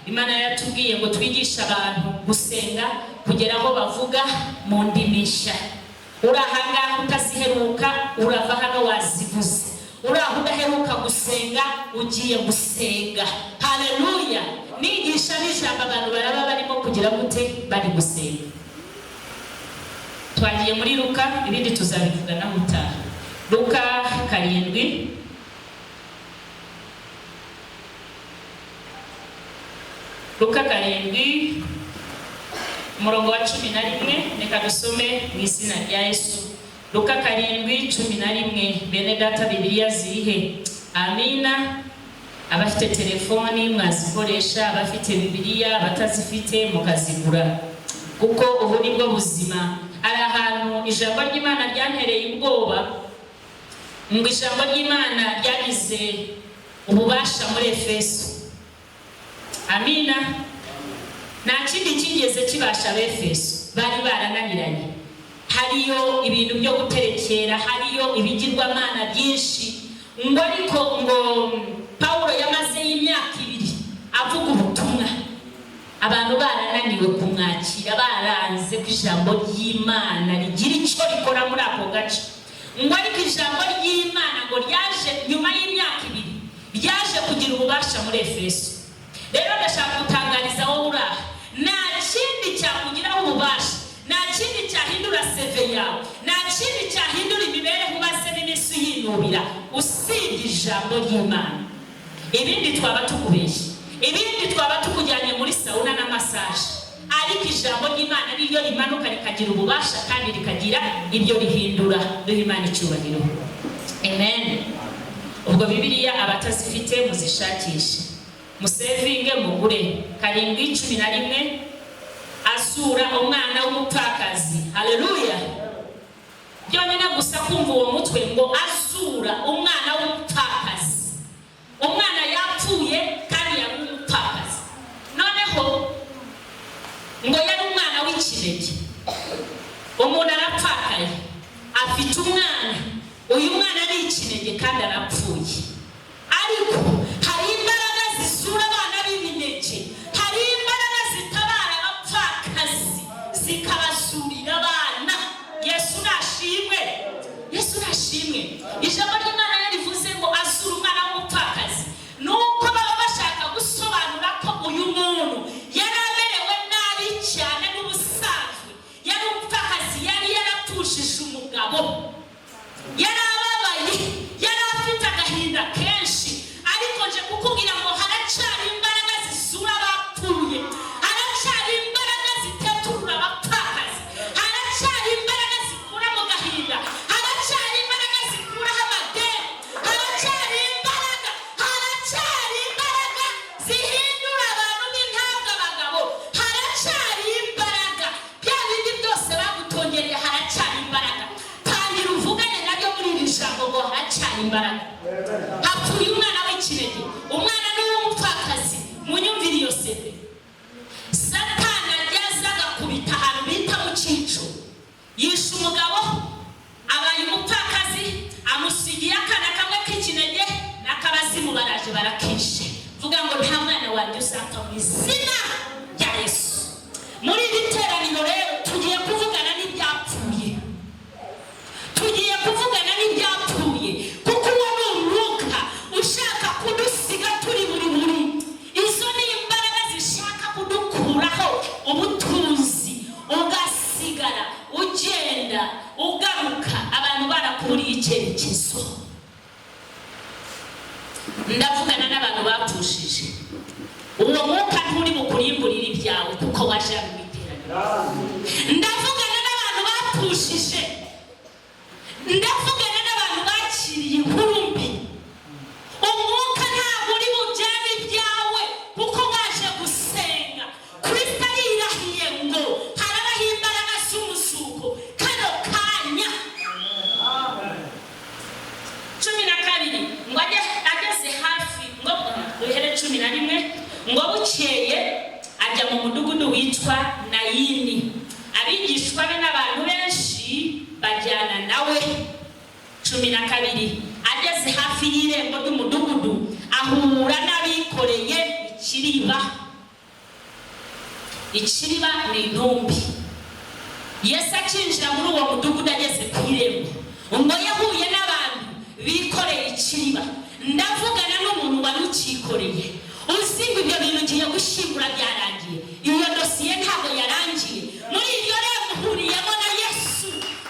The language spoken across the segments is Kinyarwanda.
Imana yatubwiye ngo twigisha abantu gusenga kugera aho bavuga mu ndimisha. Urahanga utaziheruka urava hano wazivuze. Uraho udaheruka gusenga ugiye gusenga. Haleluya. Nigisha n'ijambo abantu baraba barimo kugira gute bari gusenga. Twagiye muri Luka, ibindi tuzabivuga na mutaha. Luka 7 Luka 7 umurongo wa 11, reka dusome mu izina rya Yesu. Luka 7:11. Bene data Bibiliya zirihe? Amina. Abafite telefoni mwazikoresha, abafite Bibiliya abatazifite mukazigura, kuko ubu nibwo buzima. Ari ahantu ijambo ry'Imana ryantereye ubwoba, ngo ijambo ry'Imana ryagize ububasha muri Efeso. Amina. Nta kindi kigeze kibasha Efeso, bari barananiranye. Hariyo ibintu byo guterekera, hariyo ibigirwamana byinshi, ngo ariko ngo Paulo yamaze imyaka 2 avuga ubutumwa, abantu barananiwe kumwakira, baranze ko ijambo ry'Imana rigira icyo rikora muri ako gace. Ngo ariko ijambo ry'Imana ngo ryaje nyuma y'imyaka 2, ryaje kugira ububasha muri Efeso. Rero ndashaka gutangariza wowe uraha, nta kindi cyakugiraho ububasha, nta kindi cyahindura seve yawe, nta kindi cyahindura imibereho ubase n'imisi yinubira usibye ijambo ry'Imana. Ibindi twaba tukubeshye, ibindi twaba tukujyanye muri sauna na massage, ariko ijambo ry'Imana niryo rimanuka rikagira ububasha kandi rikagira ibyo rihindura. Duhe Imana icyubahiro. Amen. Ubwo Bibiliya abatazifite muzishakishe, musevinge mugure. 7:11. Asura umwana w'umupfakazi. Haleluya. Byonyine gusa kumva uwo mutwe ngo asura umwana w'umupfakazi. Umwana yapfuye kandi yari umupfakazi. Noneho ngo yari umwana w'ikinege. Umuntu arapfakaye, afite umwana, uyu mwana ni ikinege kandi arapfuye. Ariko hari imbaraga zisura abana b'imineke, hari imbaraga zitabara abapfakazi zikabasurira abana. Yesu nashimwe, Yesu nashimwe. Ijambo ry'Imana yarivuze ngo asura umwana w'umupfakazi, nuko baba bashaka gusobanura ko uyu muntu yari amerewe nabi cyane n'ubusanzwe, yari umupfakazi, yari yarapfushije umugabo, yari ababaye, yari afite agahinda kenshi. Ariko nje kukubwira ngo haracyari imbaraga zisura abapfuye, haracyari imbaraga ziteturura abapfakazi, haracyari imbaraga zikura mu gahinda, haracyari imbaraga zikuraho amadeni, haracyari imbaraga zihindura abantu b'intabwa abagabo, haracyari imbaraga. Bya bindi byose bagutongereye haracyari imbaraga. Tangira uvugane nabyo muri iri jambo ngo haracyari imbaraga. Hapfuye umwana w'ikinege, umwana n'uw'umupfakazi. Munyumvire iyo sebe. Satani yazaga kubita ahantu bita mu cyico, yishe umugabo, abaye umupfakazi, amusigiye akana kamwe k'ikinege, n'akabazimu baraje barakishe. Vuga ngo nta mwana wanjye uzapfa mu izina rya Yesu. Muri iri teraniro rero tugiye kuvugana n'ibyapfuye, tugiye kuvugana n'ibyapfuye, kuko uwo ni umwuka ushaka kudusiga turi buri. Izo ni imbaraga zishaka kudukuraho ubutunzi, ugasigara ugenda ugaruka abantu barakuriye icyerekezo. Ndavugana n'abantu bapfushije, uwo mwuka nturi bukurimburira ibyawe kuko waje mu iteraniro. Ndavugana n'abantu bapfushije, ndavugana n'abantu bakiriye inkuru mbi. Umwuka ntabwo uri bujyane ibyawe kuko waje gusenga. Kristo yirahiye ngo harabaho imbaraga z'umuzuko kano kanya. 12 ngo ageze hafi ngo duhere 11 ngo bukeye ajya mu mudugudu witwa Nayini. Abigishwa be n'abantu benshi bajyana nawe. 12 ageze hafi y'irembo ry'umudugudu ahura n'abikoreye ikiriba. ikiriba ni intumbi. Yesu akinjira muri uwo mudugudu ageze ku irembo ngo yahuye n'abantu bikoreye ikiriba. Ndavugana n'umuntu wari ukikoreye, uzi ngo ibyo bintu ugiye gushingura byarangiye. Iyo dosiye ntabwo yarangiye. Muri iryo rembo uhuriyemo na Yesu.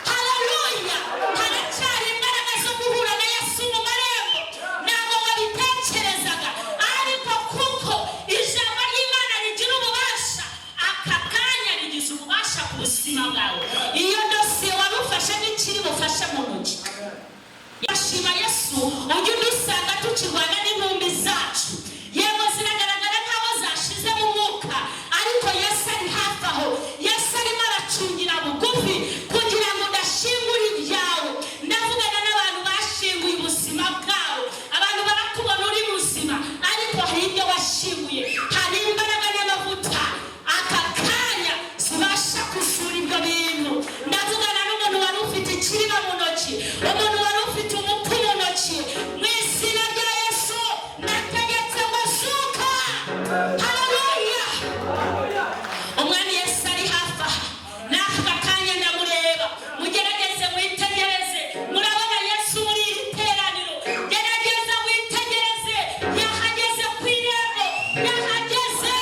Haleluya! Haracyari imbaraga zo guhura na Yesu mu marembo. Ntabwo wabitekerezaga, ariko kuko ijambo ry'Imana rigira ububasha, aka kanya rigize ububasha ku buzima bwawe. Iyo dosiye wari ufashe n'ikiri bufashe mu ntoki. Yashima Yesu, ujye udusanga tukirwana n'intumbi zacu. Yego ziragaragara nkaho zashize mu mwuka, ariko Yesu ari hafi aho. Yesu arimo aracungira bugufi kugira ngo udashingura ibyawe. Ndavugana n'abantu bashinguye ubuzima bwawe. Abantu barakubona uri muzima, ariko hari ibyo washinguye. Hari imbaraga n'amavuta aka kanya zibasha kuzura ibyo bintu. Ndavugana n'umuntu wari ufite ikiriba mu ntoki, umuntu wari ufite umupfu mu ntoki. Mu izina rya Yesu nategetse ngo zuka. Haleluya! Umwami Yesu ari hafi aha. N'aka kanya ndamureba. Mugerageze mwitegereze. Murabona Yesu muri iri teraniro. Gerageza mwitegereze. Yahageze ku irembo. Yahageze.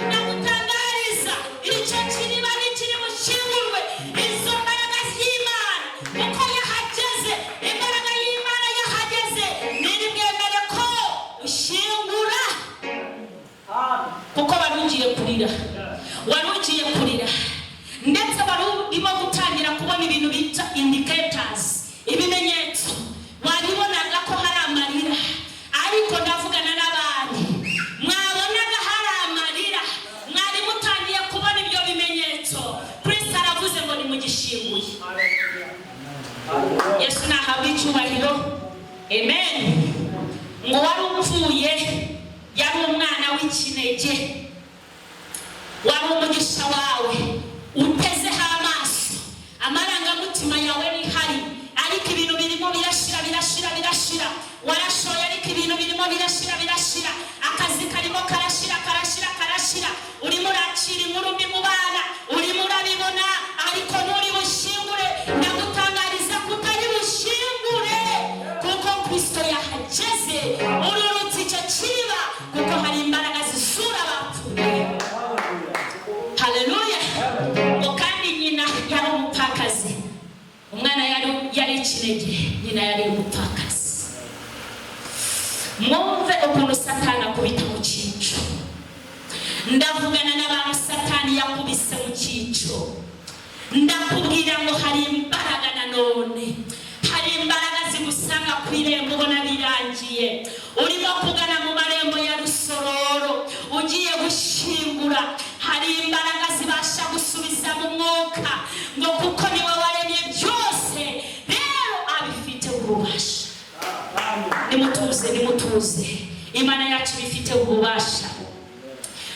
Ndagutangariza, icyo kiriba nikiri bushingurwe. Izo mbaraga z'Imana uko yahageze, imbaraga y'Imana yahageze, niri bwemere ko ushingura. Kuko wari ugiye kurira, wari ugiye kurira, ndetse wari urimo gutangira kubona ibintu bita indicators, ibimenyetso. Wabibonaga ko hari amarira, ariko ndavugana n'abandi mwabonaga hari amarira, mwari mutangiye kubona ibyo bimenyetso. Kristo aravuze ngo nimugishinguye. Yesu nahabwe icyubahiro. Amen. Ngo wari upfuye, yari umwana w'ikinege, wari umugisha wawe, utezeho amaso, amarangamutima yawe ni hari, ariko ibintu birimo birashira birashira birashira. Warashoye ariko ibintu birimo birashira birashira. Akazi karimo karashira karashira karashira. Urimo urakira inkuru mbi mu bana, urimo urabibona, ariko nturi bushingure. Ndagutangariza ko utari bushingure, kuko Kristo yahageze. Ururutse icyo kiriba, kuko hari imbaraga zisura abapfuye. Haleluya! Ngo kandi nyina yari umupfakazi. Umwana yari ikinege, nyina yari umupfakazi. Mwumve ukuntu Satani akubita mu cyico. Ndavugana n'abantu Satani yakubise mu cyico. Ndakubwira ngo hari imbaraga nanone, hari imbaraga zigusanga ku irembo ubona birangiye. Urimo kugana mu marembo ya Rusororo ugiye gushingura. Hari imbaraga zibasha gusubiza mu mwuka, ngo kuko niwe waremye byose, rero abifite ububasha. Nimutuze, nimutuze, Imana yacu bifite ububasha.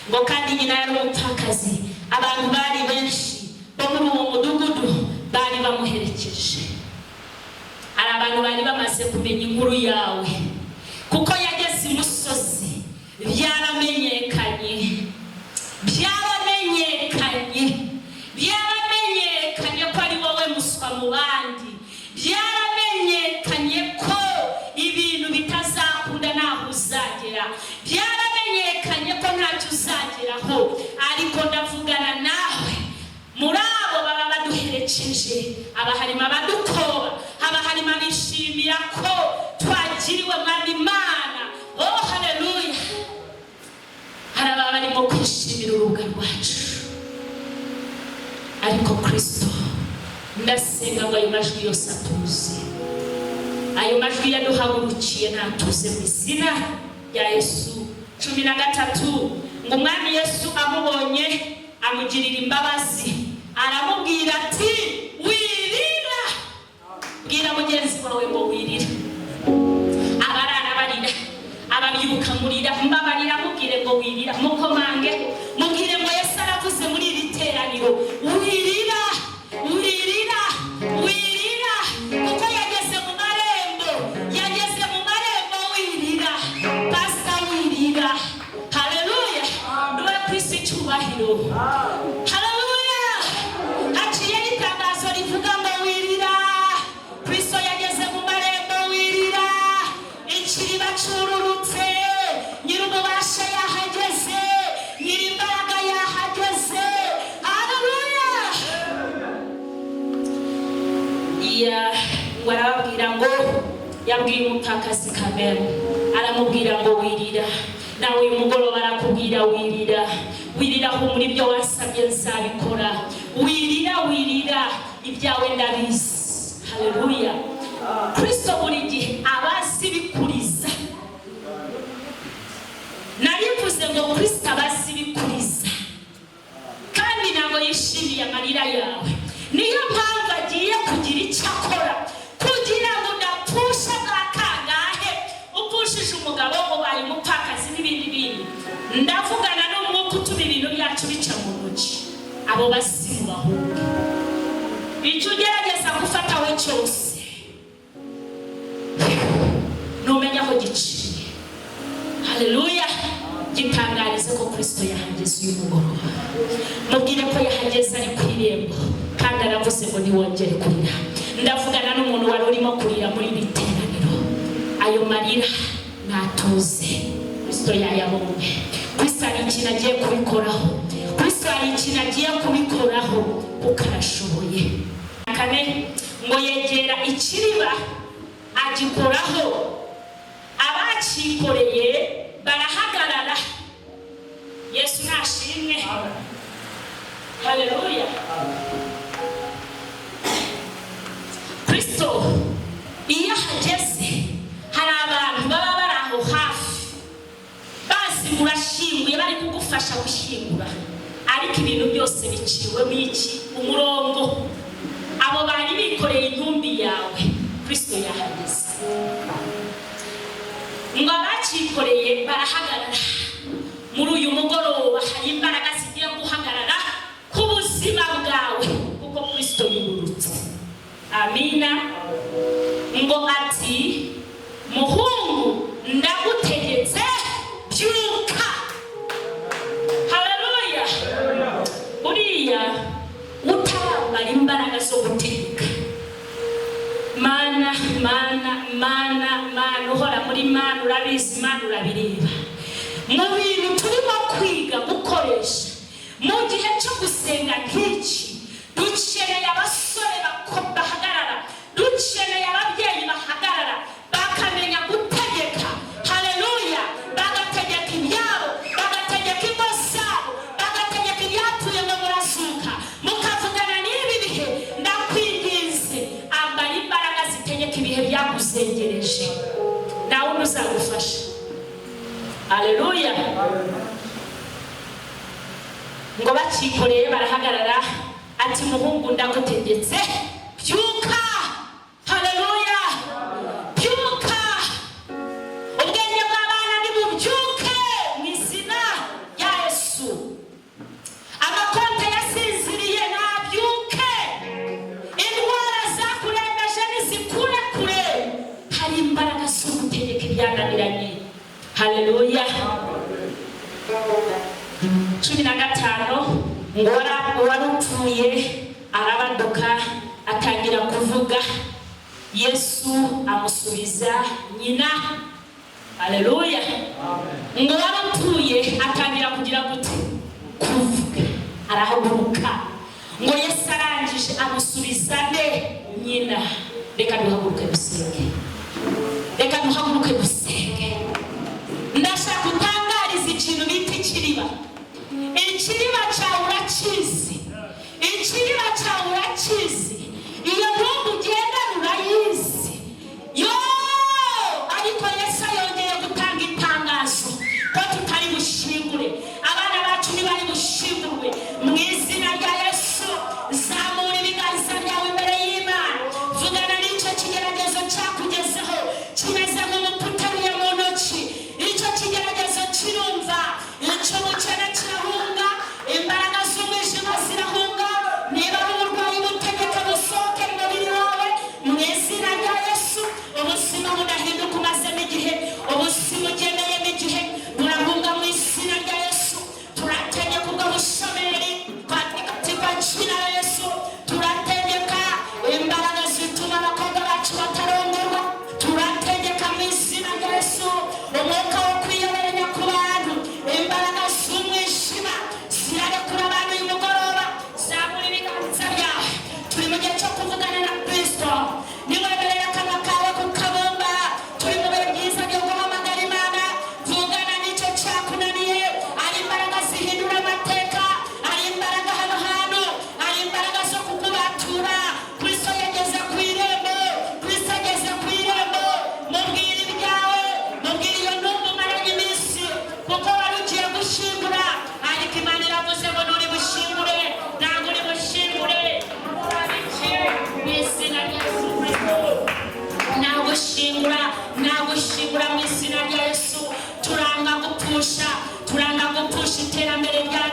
Ngo kandi nyina yari umupfakazi. Abantu bari benshi bo muri uwo mudugudu bari bamuherekeje. Hari abantu bari bamaze kumenya inkuru yawe, kuko yageze imusozi. Byaramenyekanye, byaramenyekanye, byaramenyekanye ko ari wowe muswa mu bandi. Byaramenyekanye ko ibintu bitazakunda naho uzagera. Byaramenyekanye ko ntacyo uzageraho. Ariko ndavugana nawe, muri abo baba baduherekeje, haba harimo abadukoba, haba harimo abishimira ko twagiriwe mwami Imana. Oh haleluya! Hari ababa barimo kwishimira urubuga rwacu, ariko Kristo ndasenga ngo ayo majwi yose atuze. Ayo majwi yaduhagurukiye natuze mu izina rya Yesu. 13 ngo umwami Yesu amubonye amugirira imbabazi, aramubwira ati wirira. Bwira mugenzi wawe ngo wirira. Abarara barira, ababyuka murira, mbabarira mubwire ngo wirira. Mukomange mubwire ngo Yesu aravuze muri iri teraniro, wirira, wirira, wirira, kuko yageze mu marembo, yageze mu marembo wirira. Pastor wirira. Haleluya! Duwe Kristo icyubahiro. Haleluya. Haciye itangazo rivuga ngo wirira. Kristo yageze mu marembo wirira. Ikiriba cururutse. Nyir'ububasha yahageze. Nyir'imbaraga yahageze. Haleluya. Warababwira ngo yabwiye umupfakazi Kamere, aramubwira ngo wirira. Nawe uyu mugoroba arakubwira wirira. Wirira aho muri byo wasabye nzabikora. Wirira ibyawe ndabizi. Haleluya. Kristo buri gihe abazi bikuriza. Narivuze ngo Kristo abazi bikuriza kandi ntabwo yishimiye amarira yawe. Niyo mpamvu agiye kugira icyo akora kugira ngo udapfusha bwakangahe upfushije umugabo ubaye umupfakazi n'ibindi bintu. Ndavugana n'umwuka utuma ibintu byacu bica mu ntoki. Abo basimu bahunga. Icyo ugerageza gufata we cyose numenya aho giciye. Haleluya. Gitangarize ko Kristo yahageze uyu mugoroba. Mubwire ko yahageze ari ku irembo kandi aravuze ngo ntiwongere kurira. Ndavugana n'umuntu wari urimo kurira muri iri teraniro. Ayo marira natuze. Kristo yayabonye. Kristo ari ikintu agiye kubikoraho. Kristo ari ikintu agiye kubikoraho kuko arashoboye. Kane ngo yegera ikiriba agikoraho. Abacikoreye barahagarara. Yesu nashimwe. Haleluya. Kristo iyo hageze hari abantu baba bari aho hafi bazi murashinguye bari kugufasha gushingura, ariko ibintu byose biciwemo iki umurongo. Abo bari bikoreye intumbi yawe. Kristo yahageze. Ngo abacikoreye barahagarara. Muri uyu mugoroba hari imbaraga zigiye guhagarara ku buzima bwawe kuko Kristo yurutse. Amina. Ngo ati muhungu ndagutegetse byuka. Haleluya. Uriya utarambara imbaraga zo gutegeka. Mana uhora muri mana urabizi, mana urabireba. Mu bintu turimo kwiga gukoresha mu gihe cyo gusenga nk'iki, dukeneye abasore bahagarara. Dukeneye ababyeyi bahagarara bakamenya gutegeka. Haleluya. Bagategeka ibyabo, bagategeka ingo zabo, bagategeka ibyapfuye ngo murazuka. Mukavugana n'ibi bihe. Ndakwinginze ambara imbaraga zitegeka ibihe byaguzengereje. Nawe uzagufasha. Haleluya. Ngo bacikoreye barahagarara ati muhungu ndagutegetse byuka. Haleluya. Byuka. Ubwenge bw'abana nibubyuke mu izina rya Yesu. Amakonte yasinziriye nabyuke. Indwara zakurembeje nizikure kure. Hari imbaraga zo gutegeka ibyananiranye. Haleluya. 15 ngo warupfuye arabaduka atangira kuvuga. Yesu amusubiza nyina. Haleluya. Ngo warupfuye atangira kugira gute kuvuga, arahaguruka. Ngo Yesu arangije amusubiza nyina. Reka duhaguruke dusenge. Reka duhaguruke dusenge. Ndashaka gutangariza ikintu bita ikiriba. Ikiriba cyawe urakizi. Ikiriba cyawe urakizi. Iyo ntumbi ugenda urayizi. Yo! Ariko Yesu yongeye gutanga itangazo ko tutari bushingure. Abana bacu ntibari bushingurwe. Mu izina rya Yesu zamura ibiganza byawe imbere y'Imana. Vugana n'icyo kigeragezo cyakugezeho kimeze nk'umuputaruye mu ntoki. Icyo kigeragezo kirumva. Icyo bukene kirahunga. Imbaraga z'umwijima zirahunga. Niba ari uburwayi butegeka busohoke mu mubiri wawe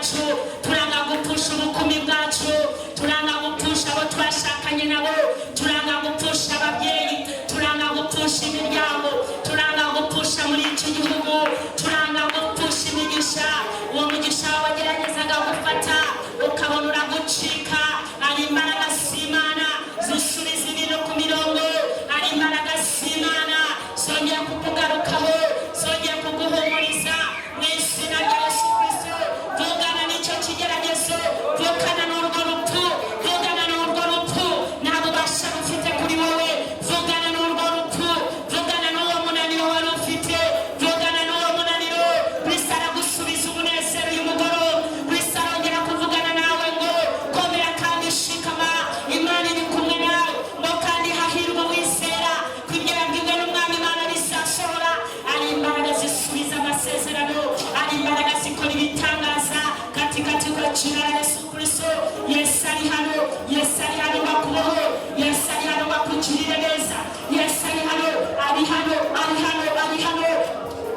bwacu, turanga gupfusha ubukumi bwacu, turanga gupfusha abo twashakanye nabo, turanga gupfusha ababyeyi, turanga gupfusha imiryango, turanga gupfusha muri iki gihugu, turanga gupfusha imigisha. Uwo mugisha wageragezaga gufata ukabona uragucika, ari imbaraga z'Imana zisubiza ibintu ku mirongo, ari imbaraga z'Imana zongera kukugarukaho, zongera kuguhumuriza mu izina rya Yesu Kristo. Vugana n'icyo kigeragezo, vugana n'urwo rupfu, vugana n'urwo rupfu nta bubasha rufite kuri wowe, vugana n'urwo rupfu, vugana n'uwo munaniro wari ufite, vugana n'uwo munaniro. Kristo aragusubiza umunezero uyu mugoroba, Kristo arongera kuvugana nawe ngo komera kandi shikama, Imana iri kumwe nawe, ngo kandi hahirwa wizera ko ibyo yabwiwe n'Umwami Imana bizasohora. Ari imbaraga zisubiza amasezerano, ari imbaraga zikora ibitangaza katikati kwa jina la Yesu Kristo. Yesu ari hano, Yesu ari hano bakubaho, Yesu ari hano bakugirire neza, Yesu ari hano, ari hano, ari hano, ari hano.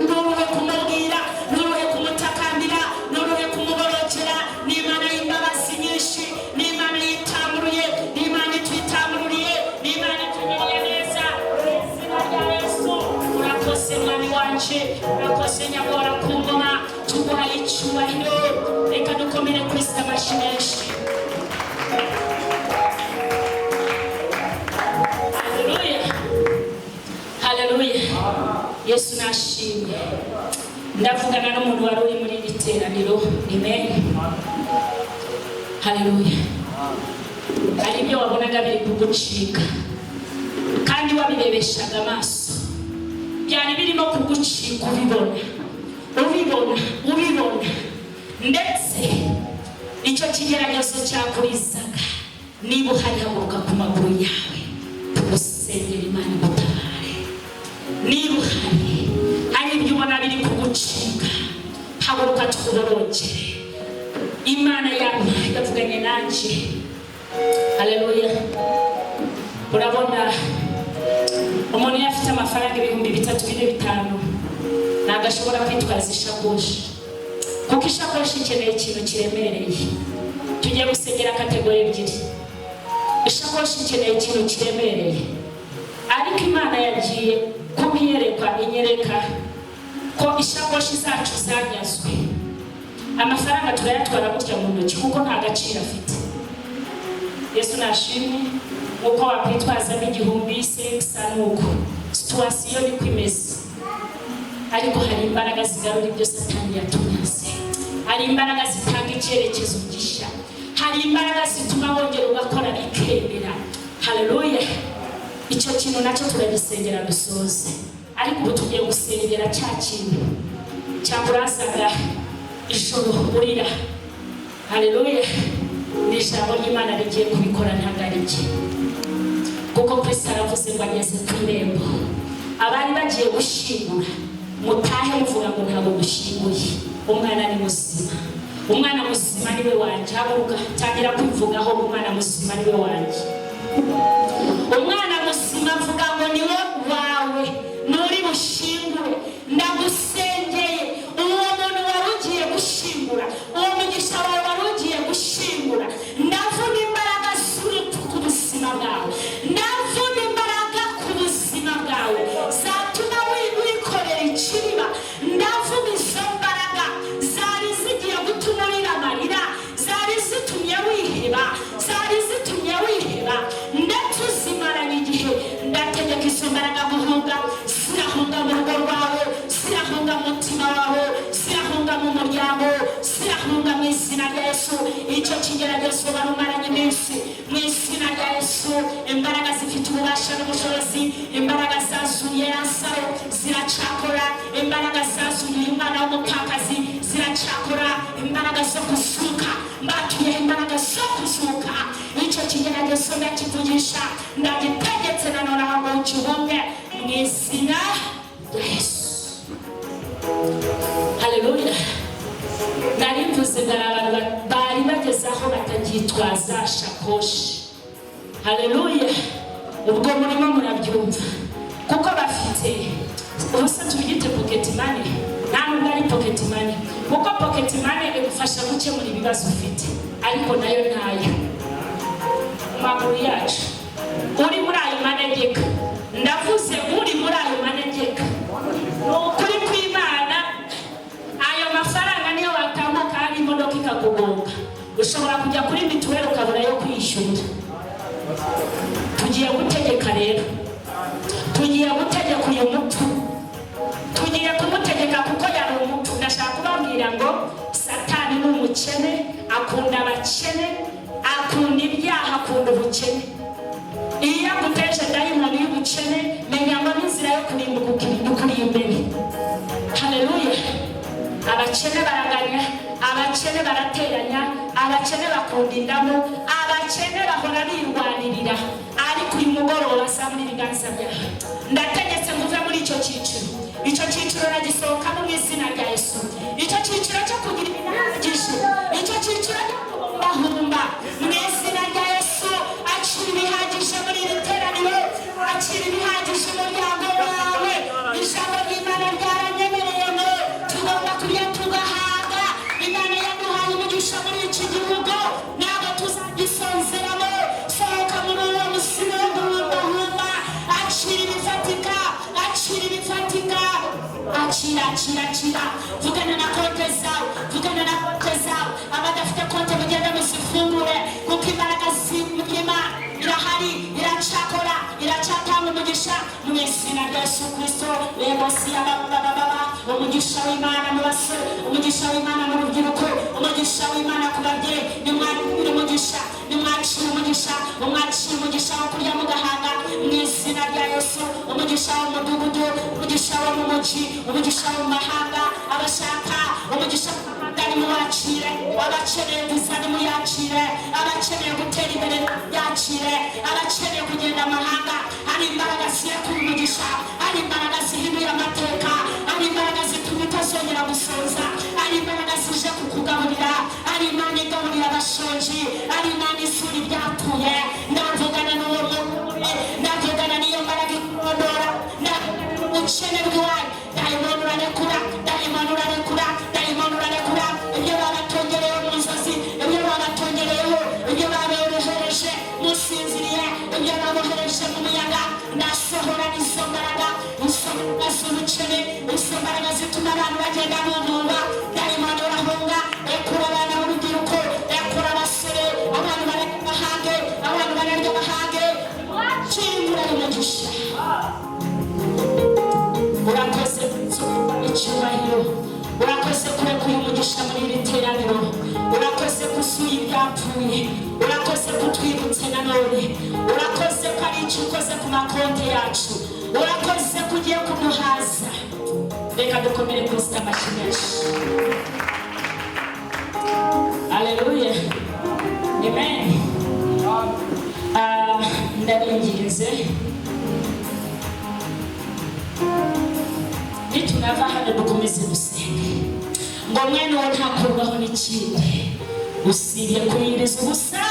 Nuruhe kumubwira, nuruhe kumutakambira, nuruhe kumuborokera. Ni Imana y'imbabazi nyinshi, ni Imana yitamuruye, ni Imana itwitamururiye, ni Imana itugiriye neza. Mu izina rya Yesu urakoze mwami wanje, urakoze nyabora ku ngoma, tuguhaye icyubahiro. Reka dukomere Kristo amashyi menshi. Haleluya, haleluya. Yesu nashimye. Ndavugana n'umuntu wari uri muri iri teraniro. Amen. Haleluya. Hari ibyo wabonaga biri kugucika kandi wabirebeshaga amaso, byari birimo kugucika ubibona, ndetse icyo kigeragezo cyakurizaga. Niba uhari haguruka ku maguru yawe, tugusengera Imana gutabare. Niba hari ibyo ubona biri kugucika, haguruka tukuborokere. Imana yavuganye nanjye. Haleluya. Urabona umuntu yafite amafaranga 3,000-4,000 ntabwo ashobora kwitwaza ishakoshi, kuko ishakoshi ikeneye ikintu kiremereye. Tugiye gusengera kategori ebyiri. Ishakoshi ikeneye ikintu kiremereye, ariko Imana yagiye inyereka ko ishakoshi zacu zanyazwe. Amafaranga turayatwara gutya mu ntoki kuko nta gaciro afite. Yesu nashimwe. Uko wakwitwaza n'igihumbi sekisa nuko situasiyo ni kwimeze, ariko hari imbaraga zigarura ibyo Satani yatunyaze, hari imbaraga zitanga icyerekezo gishya, hari imbaraga zituma wongera ugakora bikemera. Haleluya. Icyo kintu nacyo turagisengera dusoze, ariko ubu tugiye gusengera cya kintu cyakurasaga ijoro urira. Haleluya. Ni ijambo ry'Imana rigiye kubikora ntagarike, kuko Kristo aravuze ngo ageze ku irembo. Abari bagiye gushingura mutahe muvuga ngo ntabwo dushinguye. Umwana ni muzima, umwana muzima niwe wanjye. Haguruka tangira kwivugaho, umwana muzima niwe wanjye. Umwana muzima mvuga ngo niwe wawe, nuri bushingure. Ndagusengeye uwo muntu wari ugiye gushingura, uwo mugisha wawe wari ugiye gushingura. Ndavuna imbaraga z'urupfu ku buzima bwawe, ndavuna imbaraga ku buzima bwawe zatuma wikorera ikiriba. Ndavuna izo mbaraga zari zigiye gutuma urira amarira, zari zitumye wiheba, ndetse uzimaranye igihe. Ndategeka izo mbaraga guhunga, zirahunga mu rugo rwawe, zirahunga mu mutima wawe, zirahunga mu muryango, zirahunga mu izina rya Yesu. Icyo kigeragezo barumaranye iminsi, mu izina rya Yesu. Imbaraga zifite ububasha n'ubushobozi, imbaraga zazuye Lazaro ziracakora, imbaraga zazuye umwana w'umupfakazi ziracakora, imbaraga zo kuzuka. Mbatuye imbaraga zo kuzuka. Icyo kigeragezo ndakivugisha, ndagitegetse na none aho ngo ukibumwe mu izina rya Yesu. Haleluya. Nari mvuze ngo abantu bari bageze aho batagitwaza shakoshi. Haleluya. Ubwo murimo murabyumva, kuko bafite ubusa tubyite pocket money. Nta nubwo ari pocket money, kuko pocket money igufasha gukemura ibibazo ufite, ariko nayo ntayo. Maguru yacu uri muri ayo manegeka, ndavuze uri muri ayo manegeka, nukuri kw'Imana ayo mafaranga niyo watanga kandi imodoka ikakugonga, ushobora kujya kuri mituweli ukabura yo kwishyura. Tugiye gutegeka rero, tugiye gutegeka uyu mutu, tugiye kumutegeka kuko yari umutu. Ndashaka kubabwira ngo Satani ni umukene, akunda abakene, akunda ibyaha, akunda ubukene. Iyo aguteje dayimoni y'ubukene, menya ngo n'inzira yo kurimbuka ukuri imbere. Haleluya. Abakene baraganya, abakene barateranya, abakene bakunda indamu, abakene bahora birwanirira. Ariko uyu mugoroba samuri ibiganza byawe, ndategetse nguve muri icyo cyiciro. Icyo cyiciro nagisohokamo mu izina rya Yesu. Icyo cyiciro cyo kugira ibihagije, icyo cyiciro cyo kubahumba mu izina rya Yesu. Akira ibihagije muri iri teraniro, akira ibihagije mu muryango wawe. Ijambo ry'Imana ryaranyemereye ngo tugomba kurya tugahaga. Imana yaduhaye umugisha muri iki gihugu, ntabwo tuzagisonzeramo. Sohoka muri uwo musimo wo guhumba. Akira ibifatika, akira ibifatika, akira. Vugana na konte zawe, vugana na konte zawe. Abadafite konte mugende muzifungure, kuko imbaraga z'Imana irahari, iracakora, iracatanga umugisha mu izina rya Yesu Kristo. Legosi y'abababa, umugisha w'Imana mu basore, umugisha w'Imana mu rubyiruko, umugisha w'Imana ku babyeyi. Nimwakire umugisha, nimwakire umugisha, umwakire umugisha wo kurya mugahaga mu izina rya Yesu. Umugisha w'umudugudu, umugisha wo mu mujyi, umugisha wo mu mahanga. Abashaka umugisha nimwakire, abakeneye viza nimuyakire, abakeneye gutera imbere yakire, abakeneye kugenda amahanga. Hari imbaraga ziyekura umugisha, hari imbaraga zihinduye amateka, hari imbaraga zituma utazongera gusonza, hari imbaraga zije kukugaburira, hari Imana igaburira abashonji, hari Imana isura ibyapfuye. Ndavugana n'uwo muntu, ndavugana n'iyo mbaraga ikurondora, ndavugana n'ubukene bwawe. Dayimoni urarekura, dayimoni urarekura, dayimoni urarekura. Ibyo babatongereyeho mu nzozi, ibyo babatongereyeho, ibyo babohereje musinziriye, ibyo babohereje mu muyaga, ndasohora izo mbaraga, izo mbaraga z'ubukene, izo mbaraga zituma abantu bagenda bumva. Dayimoni urahunga, rekura abana b'urubyiruko, rekura abasore, abantu bararya bahage, abantu bararya bahage. Wakira umugisha. Urakoze icyubahiro, urakoze kurekuye umugisha muri iri teraniro, urakoze gusuye ibyapfuye, urakoze kutwibutse nanone, urakoze ko ari icyo ukoze ku makonti yacu, urakoze ko ugiye kuduhaza. Reka dukomere kuri amashyi menshi. Haleluya, amen. Ndabinginze nitunava hano dukomeze dusenge ngo mwene wo ntakurwaho n'ikindi usibye kuyiriza ubusa